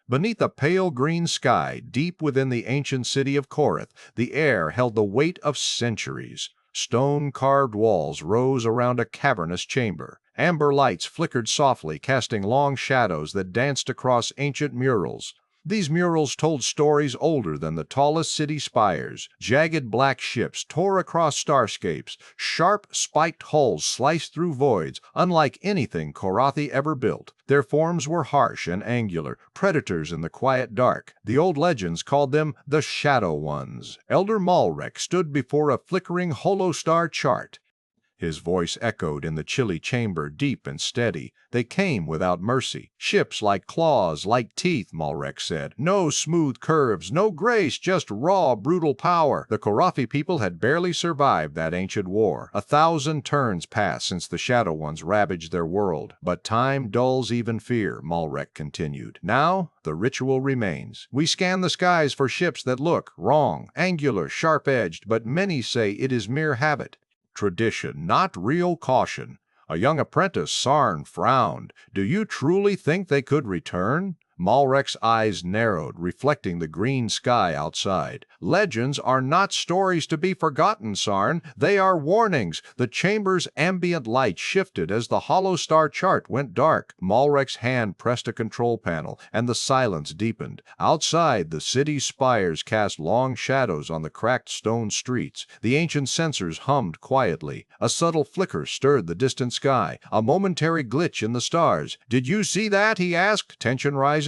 Beneath a pale green sky, deep within the ancient city of Korath, the air held the weight of centuries. Stone-carved walls rose around a cavernous chamber. Amber lights flickered softly, casting long shadows that danced across ancient murals. These murals told stories older than the tallest city spires. Jagged black ships tore across starscapes. Sharp, spiked hulls sliced through voids, unlike anything Korathi ever built. Their forms were harsh and angular, predators in the quiet dark. The old legends called them the Shadow Ones. Elder Malrek stood before a flickering holostar chart. His voice echoed in the chilly chamber, deep and steady. They came without mercy. Ships like claws, like teeth, Malrek said. No smooth curves, no grace, just raw, brutal power. The Korathi people had barely survived that ancient war. 1,000 turns passed since the Shadow Ones ravaged their world. But time dulls even fear, Malrek continued. Now, the ritual remains. We scan the skies for ships that look wrong, angular, sharp-edged, but many say it is mere habit. Tradition, not real caution. A young apprentice, Sarn, frowned. Do you truly think they could return? Malrek's eyes narrowed, reflecting the green sky outside. Legends are not stories to be forgotten, Sarn. They are warnings. The chamber's ambient light shifted as the holostar chart went dark. Malrek's hand pressed a control panel, and the silence deepened. Outside, the city's spires cast long shadows on the cracked stone streets. The ancient sensors hummed quietly. A subtle flicker stirred the distant sky, a momentary glitch in the stars. "Did you see that?" he asked, tension rising.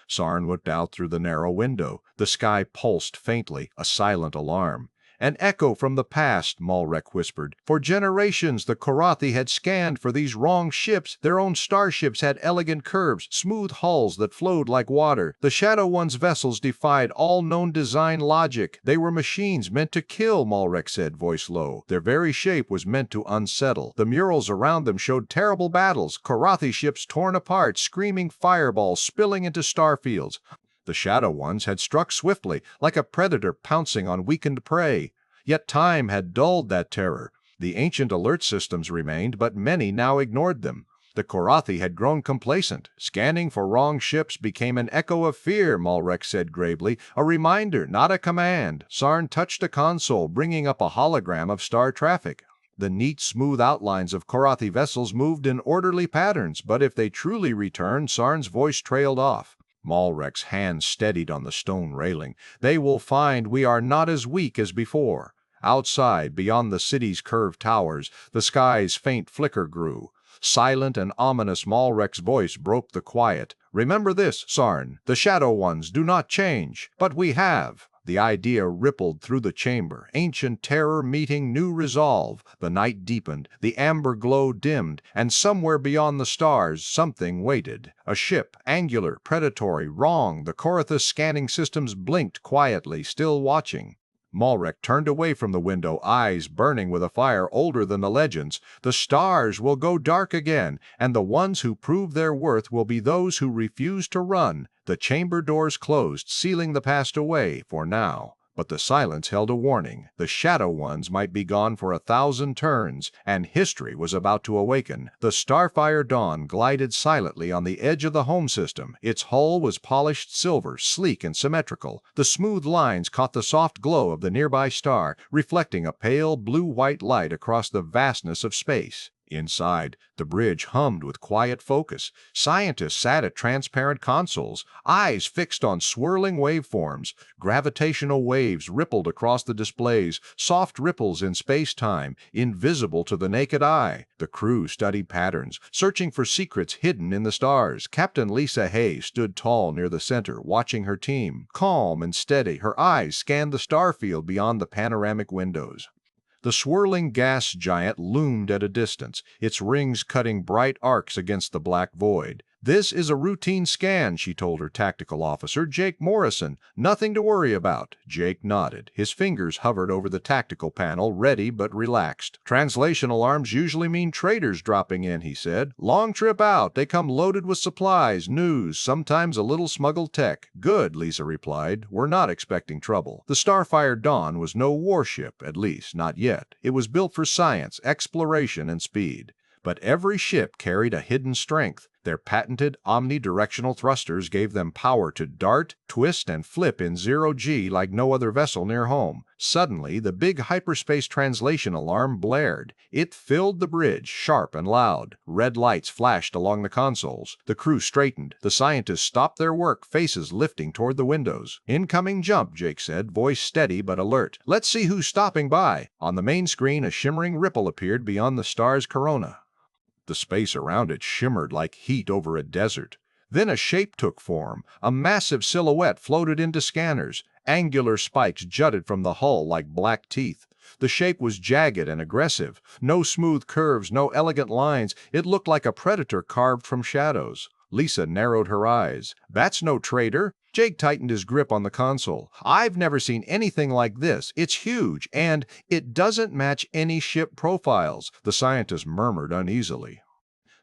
Sarn looked out through the narrow window. The sky pulsed faintly, a silent alarm. "An echo from the past," Malrek whispered. "For generations the Korathi had scanned for these wrong ships. Their own starships had elegant curves, smooth hulls that flowed like water. The Shadow One's vessels defied all known design logic. They were machines meant to kill," Malrek said, voice low. "Their very shape was meant to unsettle. The murals around them showed terrible battles, Korathi ships torn apart, screaming fireballs spilling into starfields. The Shadow Ones had struck swiftly, like a predator pouncing on weakened prey. Yet time had dulled that terror. The ancient alert systems remained, but many now ignored them. The Korathi had grown complacent. Scanning for wrong ships became an echo of fear, Malrek said gravely. A reminder, not a command. Sarn touched a console, bringing up a hologram of star traffic. The neat, smooth outlines of Korathi vessels moved in orderly patterns, but if they truly returned, Sarn's voice trailed off. Malrek's hand steadied on the stone railing. "They will find we are not as weak as before." Outside, beyond the city's curved towers, the sky's faint flicker grew. Silent and ominous, Malrek's voice broke the quiet. "Remember this, Sarn. The Shadow Ones do not change, but we have." The idea rippled through the chamber, ancient terror meeting new resolve. The night deepened, the amber glow dimmed, and somewhere beyond the stars something waited. A ship, angular, predatory, wrong. The Korath's scanning systems blinked quietly, still watching. Malrek turned away from the window, eyes burning with a fire older than the legends. "The stars will go dark again, and the ones who prove their worth will be those who refuse to run." The chamber doors closed, sealing the past away for now. But the silence held a warning. The Shadow Ones might be gone for 1,000 turns, and history was about to awaken. The Starfire Dawn glided silently on the edge of the home system. Its hull was polished silver, sleek and symmetrical. The smooth lines caught the soft glow of the nearby star, reflecting a pale blue-white light across the vastness of space. Inside, the bridge hummed with quiet focus. Scientists sat at transparent consoles, eyes fixed on swirling waveforms. Gravitational waves rippled across the displays, soft ripples in space-time, invisible to the naked eye. The crew studied patterns, searching for secrets hidden in the stars. Captain Lisa Hay stood tall near the center, watching her team. Calm and steady, her eyes scanned the starfield beyond the panoramic windows. The swirling gas giant loomed at a distance, its rings cutting bright arcs against the black void. "This is a routine scan," she told her tactical officer, Jake Morrison. "Nothing to worry about." Jake nodded. His fingers hovered over the tactical panel, ready but relaxed. "Translation alarms usually mean traders dropping in," he said. "Long trip out. They come loaded with supplies, news, sometimes a little smuggled tech." "Good," Lisa replied. "We're not expecting trouble." The Starfire Dawn was no warship, at least, not yet. It was built for science, exploration, and speed. But every ship carried a hidden strength. Their patented omnidirectional thrusters gave them power to dart, twist, and flip in zero-G like no other vessel near home. Suddenly, the big hyperspace translation alarm blared. It filled the bridge, sharp and loud. Red lights flashed along the consoles. The crew straightened. The scientists stopped their work, faces lifting toward the windows. "Incoming jump," Jake said, voice steady but alert. "Let's see who's stopping by." On the main screen, a shimmering ripple appeared beyond the star's corona. The space around it shimmered like heat over a desert. Then a shape took form. A massive silhouette floated into scanners. Angular spikes jutted from the hull like black teeth. The shape was jagged and aggressive. No smooth curves, no elegant lines. It looked like a predator carved from shadows. Lisa narrowed her eyes. "That's no traitor." Jake tightened his grip on the console. "I've never seen anything like this. It's huge, and it doesn't match any ship profiles," the scientist murmured uneasily.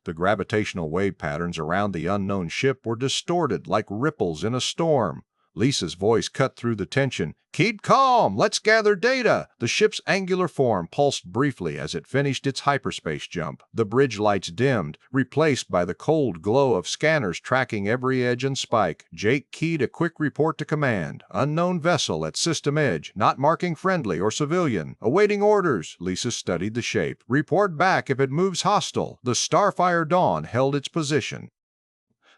The gravitational wave patterns around the unknown ship were distorted like ripples in a storm. Lisa's voice cut through the tension. "Keep calm! Let's gather data!" The ship's angular form pulsed briefly as it finished its hyperspace jump. The bridge lights dimmed, replaced by the cold glow of scanners tracking every edge and spike. Jake keyed a quick report to command. "Unknown vessel at system edge, not marking friendly or civilian. Awaiting orders." Lisa studied the shape. "Report back if it moves hostile." The Starfire Dawn held its position.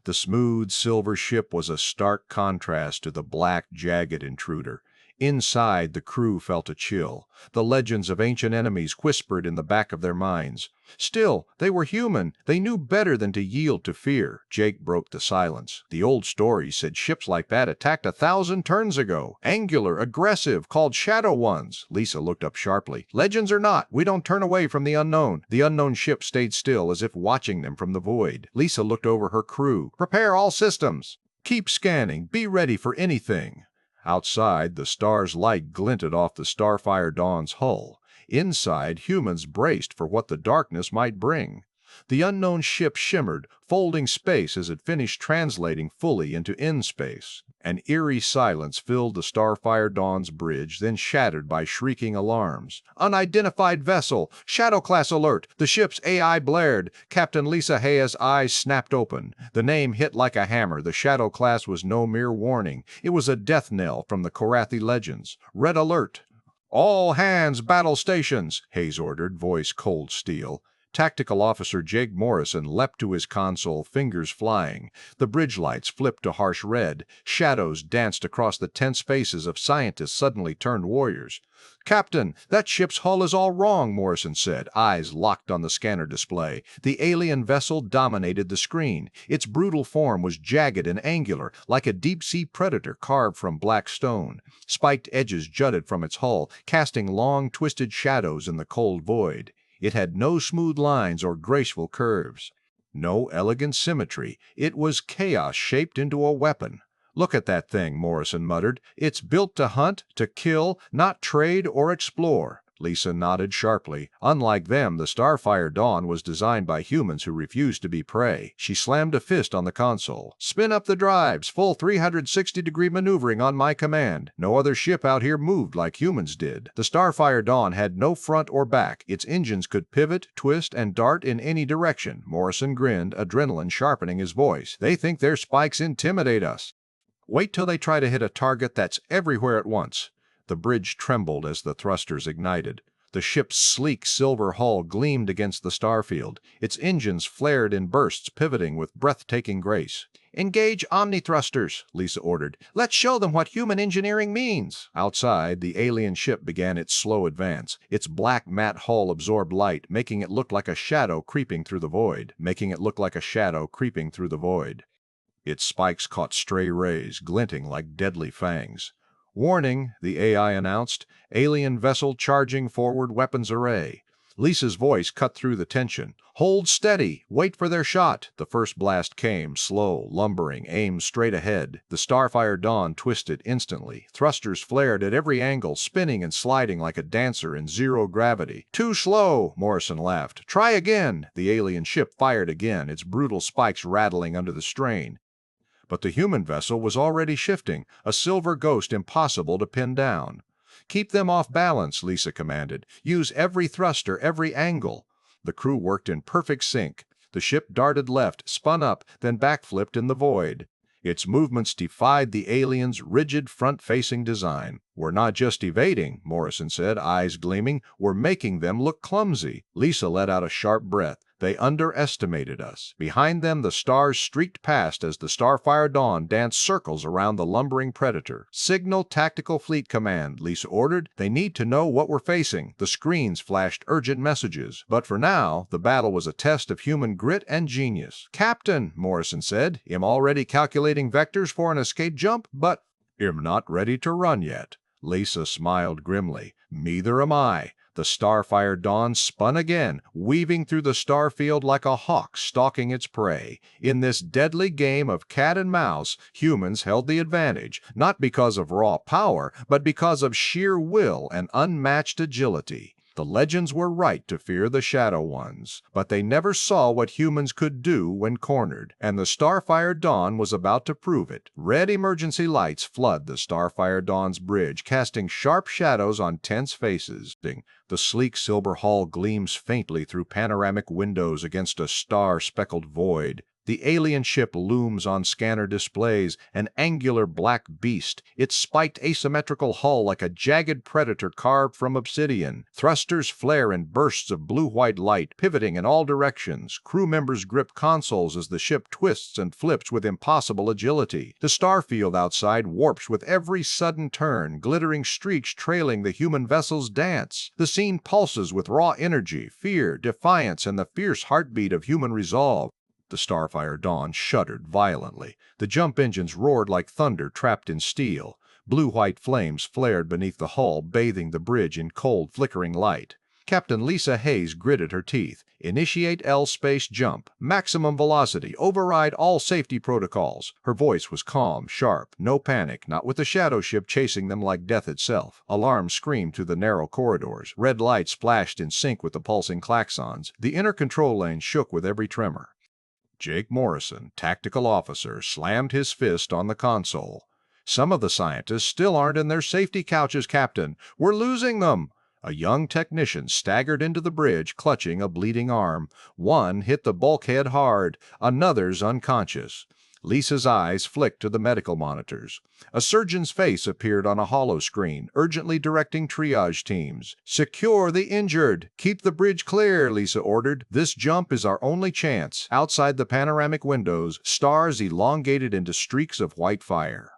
The smooth silver ship was a stark contrast to the black, jagged intruder. Inside, the crew felt a chill. The legends of ancient enemies whispered in the back of their minds. Still, they were human. They knew better than to yield to fear. Jake broke the silence. "The old stories said ships like that attacked 1,000 turns ago. Angular, aggressive, called shadow ones." Lisa looked up sharply. "Legends or not, we don't turn away from the unknown." The unknown ship stayed still as if watching them from the void. Lisa looked over her crew. "Prepare all systems. Keep scanning. Be ready for anything." Outside, the star's light glinted off the Starfire Dawn's hull. Inside, humans braced for what the darkness might bring. The unknown ship shimmered, folding space as it finished translating fully into in-space. An eerie silence filled the Starfire Dawn's bridge, then shattered by shrieking alarms. "Unidentified vessel! Shadow class alert!" The ship's AI blared. Captain Lisa Hayes' eyes snapped open. The name hit like a hammer. The Shadow class was no mere warning. It was a death knell from the Korathi legends. "Red alert!" "All hands, battle stations!" Hayes ordered, voice cold steel. Tactical Officer Jake Morrison leapt to his console, fingers flying. The bridge lights flipped to harsh red. Shadows danced across the tense faces of scientists suddenly turned warriors. "Captain, that ship's hull is all wrong," Morrison said, eyes locked on the scanner display. The alien vessel dominated the screen. Its brutal form was jagged and angular, like a deep-sea predator carved from black stone. Spiked edges jutted from its hull, casting long, twisted shadows in the cold void. It had no smooth lines or graceful curves. No elegant symmetry. It was chaos shaped into a weapon. "Look at that thing," Morrison muttered. "It's built to hunt, to kill, not trade or explore." Lisa nodded sharply. Unlike them, the Starfire Dawn was designed by humans who refused to be prey. She slammed a fist on the console. "Spin up the drives, full 360-degree maneuvering on my command." No other ship out here moved like humans did. The Starfire Dawn had no front or back. Its engines could pivot, twist, and dart in any direction. Morrison grinned, adrenaline sharpening his voice. "They think their spikes intimidate us. Wait till they try to hit a target that's everywhere at once." The bridge trembled as the thrusters ignited. The ship's sleek silver hull gleamed against the starfield. Its engines flared in bursts, pivoting with breathtaking grace. "Engage omni-thrusters," Lisa ordered. "Let's show them what human engineering means." Outside, the alien ship began its slow advance. Its black matte hull absorbed light, making it look like a shadow creeping through the void. Its spikes caught stray rays, glinting like deadly fangs. "Warning," the AI announced. "Alien vessel charging forward weapons array." Lisa's voice cut through the tension. "Hold steady. Wait for their shot." The first blast came, slow, lumbering, aimed straight ahead. The Starfire Dawn twisted instantly. Thrusters flared at every angle, spinning and sliding like a dancer in zero gravity. "Too slow," Morrison laughed. "Try again." The alien ship fired again, its brutal spikes rattling under the strain. But the human vessel was already shifting, a silver ghost impossible to pin down. "Keep them off balance," Lisa commanded. "Use every thruster, every angle." The crew worked in perfect sync. The ship darted left, spun up, then backflipped in the void. Its movements defied the aliens' rigid front-facing design. "We're not just evading," Morrison said, eyes gleaming. "We're making them look clumsy." Lisa let out a sharp breath. They underestimated us. Behind them, the stars streaked past as the Starfire Dawn danced circles around the lumbering predator. "Signal Tactical Fleet Command," Lisa ordered. "They need to know what we're facing." The screens flashed urgent messages. But for now, the battle was a test of human grit and genius. "Captain," Morrison said, "I'm already calculating vectors for an escape jump, but I'm not ready to run yet." Lisa smiled grimly. "Neither am I." The Starfire Dawn spun again, weaving through the starfield like a hawk stalking its prey. In this deadly game of cat and mouse, humans held the advantage, not because of raw power, but because of sheer will and unmatched agility. The legends were right to fear the Shadow Ones, but they never saw what humans could do when cornered, and the Starfire Dawn was about to prove it. Red emergency lights flood the Starfire Dawn's bridge, casting sharp shadows on tense faces. The sleek silver hull gleams faintly through panoramic windows against a star-speckled void. The alien ship looms on scanner displays, an angular black beast, its spiked asymmetrical hull like a jagged predator carved from obsidian. Thrusters flare in bursts of blue-white light, pivoting in all directions. Crew members grip consoles as the ship twists and flips with impossible agility. The starfield outside warps with every sudden turn, glittering streaks trailing the human vessel's dance. The scene pulses with raw energy, fear, defiance, and the fierce heartbeat of human resolve. The Starfire Dawn shuddered violently. The jump engines roared like thunder trapped in steel. Blue-white flames flared beneath the hull, bathing the bridge in cold, flickering light. Captain Lisa Hayes gritted her teeth. "Initiate L-space jump. Maximum velocity. Override all safety protocols." Her voice was calm, sharp. No panic, not with the shadow ship chasing them like death itself. Alarms screamed through the narrow corridors. Red lights flashed in sync with the pulsing klaxons. The inner control lane shook with every tremor. Jake Morrison, tactical officer, slammed his fist on the console. "Some of the scientists still aren't in their safety couches, Captain. We're losing them." A young technician staggered into the bridge, clutching a bleeding arm. One hit the bulkhead hard, another's unconscious. Lisa's eyes flicked to the medical monitors. A surgeon's face appeared on a hollow screen, urgently directing triage teams. "Secure the injured. Keep the bridge clear," Lisa ordered. "This jump is our only chance." Outside the panoramic windows, stars elongated into streaks of white fire.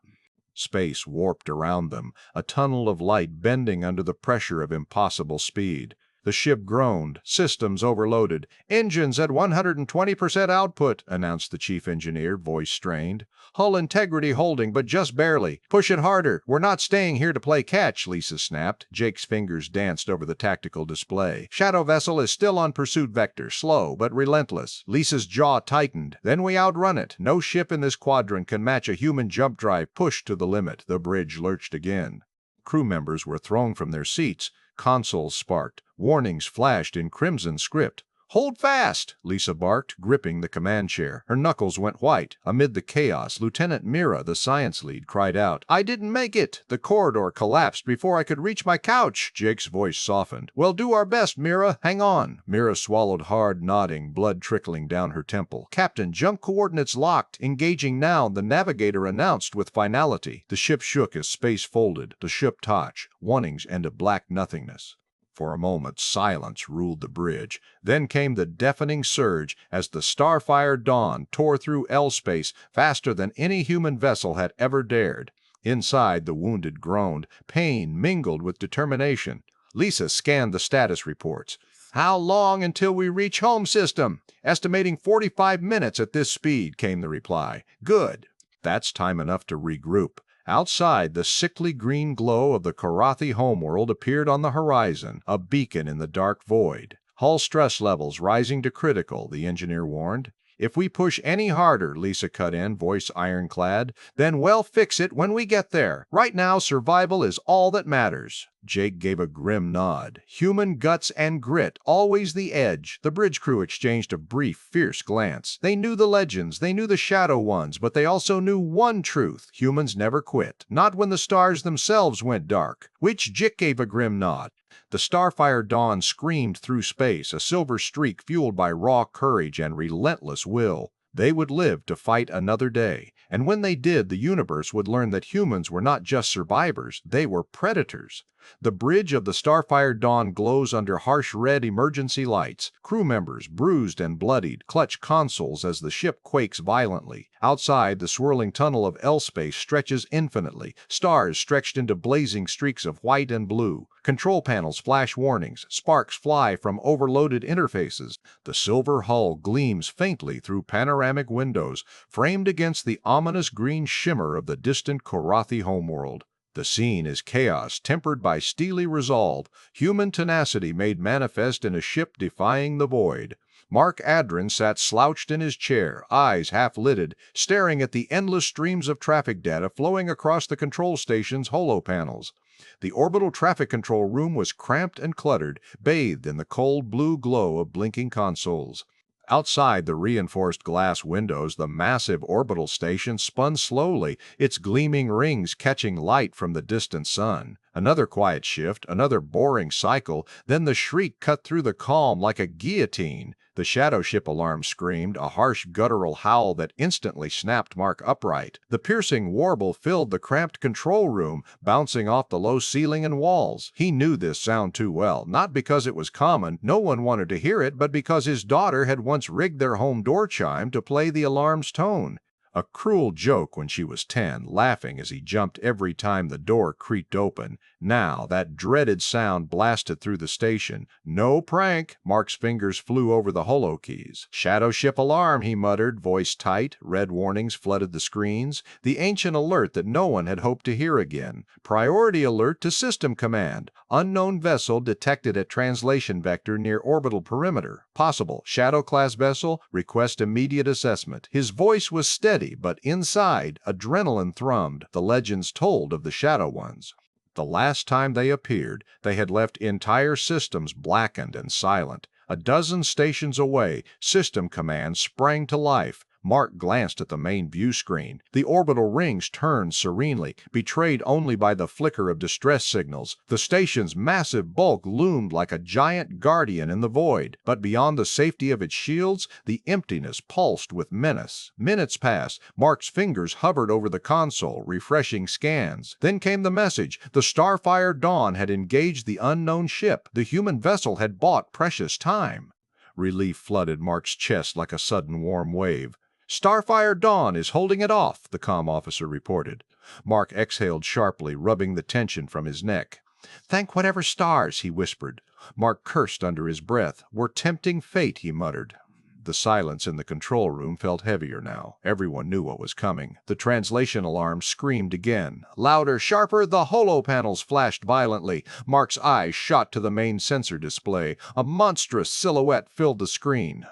Space warped around them, a tunnel of light bending under the pressure of impossible speed. The ship groaned, systems overloaded. "Engines at 120% output," announced the chief engineer, voice strained. "Hull integrity holding, but just barely. Push it harder. We're not staying here to play catch," Lisa snapped. Jake's fingers danced over the tactical display. "Shadow vessel is still on pursuit vector, slow but relentless." Lisa's jaw tightened. "Then we outrun it. No ship in this quadrant can match a human jump drive pushed to the limit." The bridge lurched again. Crew members were thrown from their seats. Consoles sparked. Warnings flashed in crimson script. "Hold fast!" Lisa barked, gripping the command chair. Her knuckles went white. Amid the chaos, Lieutenant Mira, the science lead, cried out, "I didn't make it!" The corridor collapsed before I could reach my couch. Jake's voice softened. "We'll do our best, Mira. Hang on." Mira swallowed hard, nodding, blood trickling down her temple. "Captain, jump coordinates locked. Engaging now," the navigator announced with finality. The ship shook as space folded. The ship touched. Warnings and a black nothingness. For a moment, silence ruled the bridge. Then came the deafening surge as the Starfire Dawn tore through L-space faster than any human vessel had ever dared. Inside, the wounded groaned. Pain mingled with determination. Lisa scanned the status reports. "How long until we reach home system?" "Estimating 45 minutes at this speed," came the reply. "Good. That's time enough to regroup." Outside, the sickly green glow of the Korathi homeworld appeared on the horizon, a beacon in the dark void. "Hull stress levels rising to critical," the engineer warned. "If we push any harder," Lisa cut in, voice ironclad, "then we'll fix it when we get there. Right now, survival is all that matters." Jake gave a grim nod. Human guts and grit, always the edge. The bridge crew exchanged a brief, fierce glance. They knew the legends, they knew the Shadow Ones, but they also knew one truth. Humans never quit. Not when the stars themselves went dark. Which Jake gave a grim nod. The Starfire Dawn screamed through space, a silver streak fueled by raw courage and relentless will. They would live to fight another day, and when they did, the universe would learn that humans were not just survivors, they were predators. The bridge of the Starfire Dawn glows under harsh red emergency lights. Crew members, bruised and bloodied, clutch consoles as the ship quakes violently. Outside, the swirling tunnel of L-space stretches infinitely, stars stretched into blazing streaks of white and blue. Control panels flash warnings, sparks fly from overloaded interfaces. The silver hull gleams faintly through panoramic windows, framed against the ominous green shimmer of the distant Korathi homeworld. The scene is chaos tempered by steely resolve, human tenacity made manifest in a ship defying the void. Mark Adrin sat slouched in his chair, eyes half-lidded, staring at the endless streams of traffic data flowing across the control station's holopanels. The orbital traffic control room was cramped and cluttered, bathed in the cold blue glow of blinking consoles. Outside the reinforced glass windows, the massive orbital station spun slowly, its gleaming rings catching light from the distant sun. Another quiet shift, another boring cycle, then the shriek cut through the calm like a guillotine. The shadow ship alarm screamed, a harsh guttural howl that instantly snapped Mark upright. The piercing warble filled the cramped control room, bouncing off the low ceiling and walls. He knew this sound too well, not because it was common, no one wanted to hear it, but because his daughter had once rigged their home door chime to play the alarm's tone. A cruel joke when she was 10, laughing as he jumped every time the door creaked open. Now that dreaded sound blasted through the station. No prank! Mark's fingers flew over the holo keys. Shadow ship alarm, he muttered, voice tight. Red warnings flooded the screens. The ancient alert that no one had hoped to hear again. Priority alert to system command. Unknown vessel detected at translation vector near orbital perimeter. Possible Shadow-class vessel. Request immediate assessment. His voice was steady, but inside, adrenaline thrummed. The legends told of the Shadow Ones. The last time they appeared, they had left entire systems blackened and silent. A dozen stations away, system command sprang to life. Mark glanced at the main view screen. The orbital rings turned serenely, betrayed only by the flicker of distress signals. The station's massive bulk loomed like a giant guardian in the void, but beyond the safety of its shields, the emptiness pulsed with menace. Minutes passed. Mark's fingers hovered over the console, refreshing scans. Then came the message. The Starfire Dawn had engaged the unknown ship. The human vessel had bought precious time. Relief flooded Mark's chest like a sudden warm wave. Starfire Dawn is holding it off, the comm officer reported. Mark exhaled sharply, rubbing the tension from his neck. Thank whatever stars, he whispered. Mark cursed under his breath. We're tempting fate, he muttered. The silence in the control room felt heavier now. Everyone knew what was coming. The translation alarm screamed again. Louder, sharper, the holo panels flashed violently. Mark's eyes shot to the main sensor display. A monstrous silhouette filled the screen.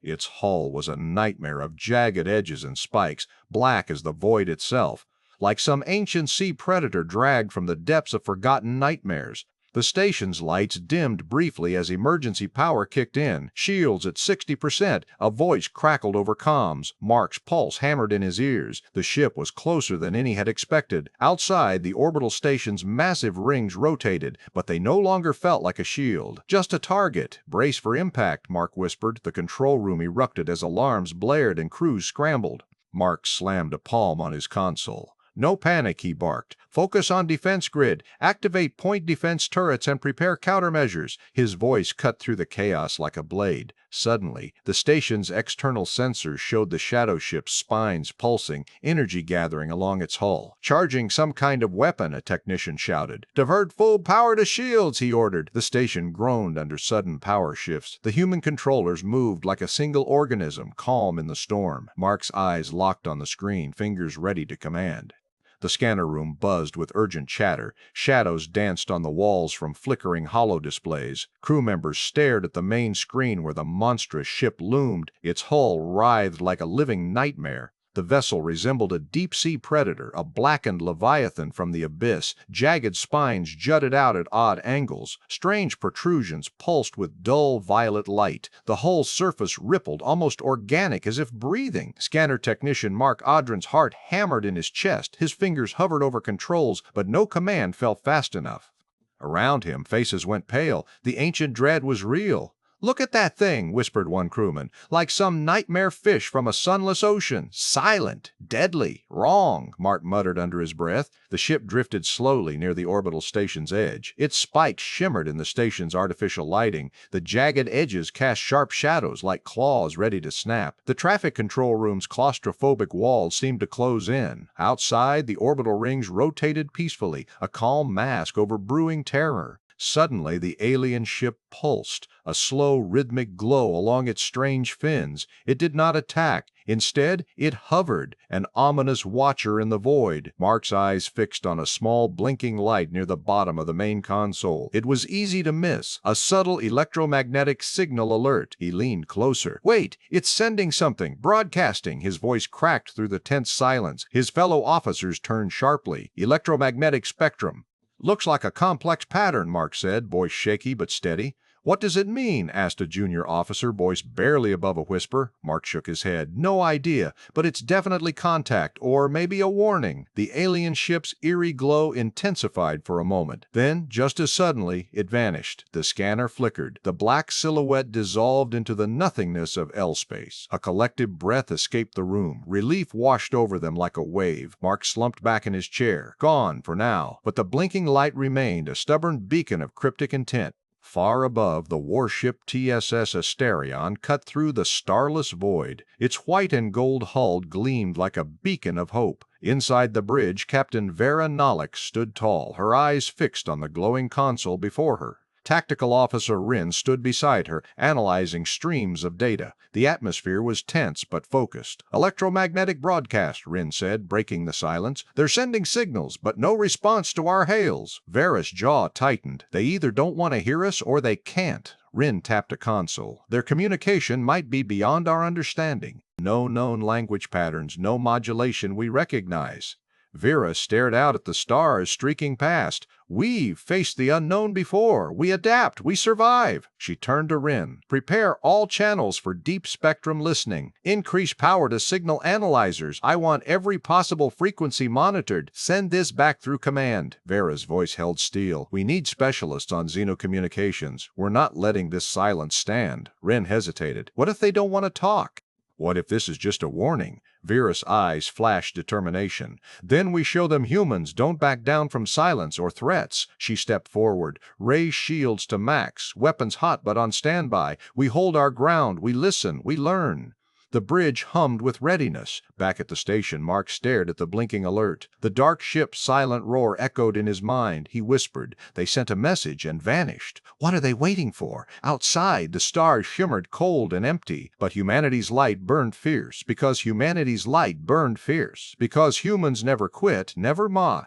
Its hull was a nightmare of jagged edges and spikes, black as the void itself, like some ancient sea predator dragged from the depths of forgotten nightmares. The station's lights dimmed briefly as emergency power kicked in. Shields at 60%. A voice crackled over comms. Mark's pulse hammered in his ears. The ship was closer than any had expected. Outside, the orbital station's massive rings rotated, but they no longer felt like a shield. Just a target. Brace for impact, Mark whispered. The control room erupted as alarms blared and crews scrambled. Mark slammed a palm on his console. No panic, he barked. Focus on defense grid. Activate point defense turrets and prepare countermeasures. His voice cut through the chaos like a blade. Suddenly, the station's external sensors showed the shadow ship's spines pulsing, energy gathering along its hull. Charging some kind of weapon, a technician shouted. Divert full power to shields, he ordered. The station groaned under sudden power shifts. The human controllers moved like a single organism, calm in the storm. Mark's eyes locked on the screen, fingers ready to command. The scanner room buzzed with urgent chatter. Shadows danced on the walls from flickering holo displays. Crew members stared at the main screen where the monstrous ship loomed. Its hull writhed like a living nightmare. The vessel resembled a deep-sea predator, a blackened leviathan from the abyss. Jagged spines jutted out at odd angles. Strange protrusions pulsed with dull violet light. The hull surface rippled, almost organic, as if breathing. Scanner technician Mark Adrin's heart hammered in his chest. His fingers hovered over controls, but no command fell fast enough. Around him, faces went pale. The ancient dread was real. "Look at that thing," whispered one crewman. "Like some nightmare fish from a sunless ocean. Silent. Deadly. Wrong," Mark muttered under his breath. The ship drifted slowly near the orbital station's edge. Its spikes shimmered in the station's artificial lighting. The jagged edges cast sharp shadows like claws ready to snap. The traffic control room's claustrophobic walls seemed to close in. Outside, the orbital rings rotated peacefully, a calm mask over brewing terror. Suddenly, the alien ship pulsed, a slow, rhythmic glow along its strange fins. It did not attack. Instead, it hovered, an ominous watcher in the void. Mark's eyes fixed on a small, blinking light near the bottom of the main console. It was easy to miss, a subtle electromagnetic signal alert. He leaned closer. "Wait, it's sending something, broadcasting." His voice cracked through the tense silence. His fellow officers turned sharply. "Electromagnetic spectrum." "Looks like a complex pattern," Mark said, voice shaky but steady. "What does it mean?" asked a junior officer, voice barely above a whisper. Mark shook his head. "No idea, but it's definitely contact, or maybe a warning." The alien ship's eerie glow intensified for a moment. Then, just as suddenly, it vanished. The scanner flickered. The black silhouette dissolved into the nothingness of L-space. A collective breath escaped the room. Relief washed over them like a wave. Mark slumped back in his chair. Gone, for now. But the blinking light remained, a stubborn beacon of cryptic intent. Far above, the warship TSS Asterion cut through the starless void. Its white and gold hull gleamed like a beacon of hope. Inside the bridge, Captain Vera Nolik stood tall, her eyes fixed on the glowing console before her. Tactical Officer Wren stood beside her, analyzing streams of data. The atmosphere was tense but focused. "Electromagnetic broadcast," Wren said, breaking the silence. "They're sending signals, but no response to our hails." Vera's jaw tightened. "They either don't want to hear us or they can't." Wren tapped a console. "Their communication might be beyond our understanding. No known language patterns, no modulation we recognize." Vera stared out at the stars streaking past. "We've faced the unknown before. We adapt. We survive." She turned to Wren. "Prepare all channels for deep spectrum listening. Increase power to signal analyzers. I want every possible frequency monitored. Send this back through command." Vera's voice held steel. "We need specialists on xenocommunications. We're not letting this silence stand." Wren hesitated. "What if they don't want to talk?" "What if this is just a warning?" Vera's eyes flashed determination. "Then we show them humans don't back down from silence or threats." She stepped forward. "Raise shields to max, weapons hot but on standby. We hold our ground, we listen, we learn." The bridge hummed with readiness. Back at the station, Mark stared at the blinking alert. The dark ship's silent roar echoed in his mind. He whispered, "They sent a message and vanished. What are they waiting for?" Outside, the stars shimmered cold and empty. But humanity's light burned fierce. Because humanity's light burned fierce. Because humans never quit, never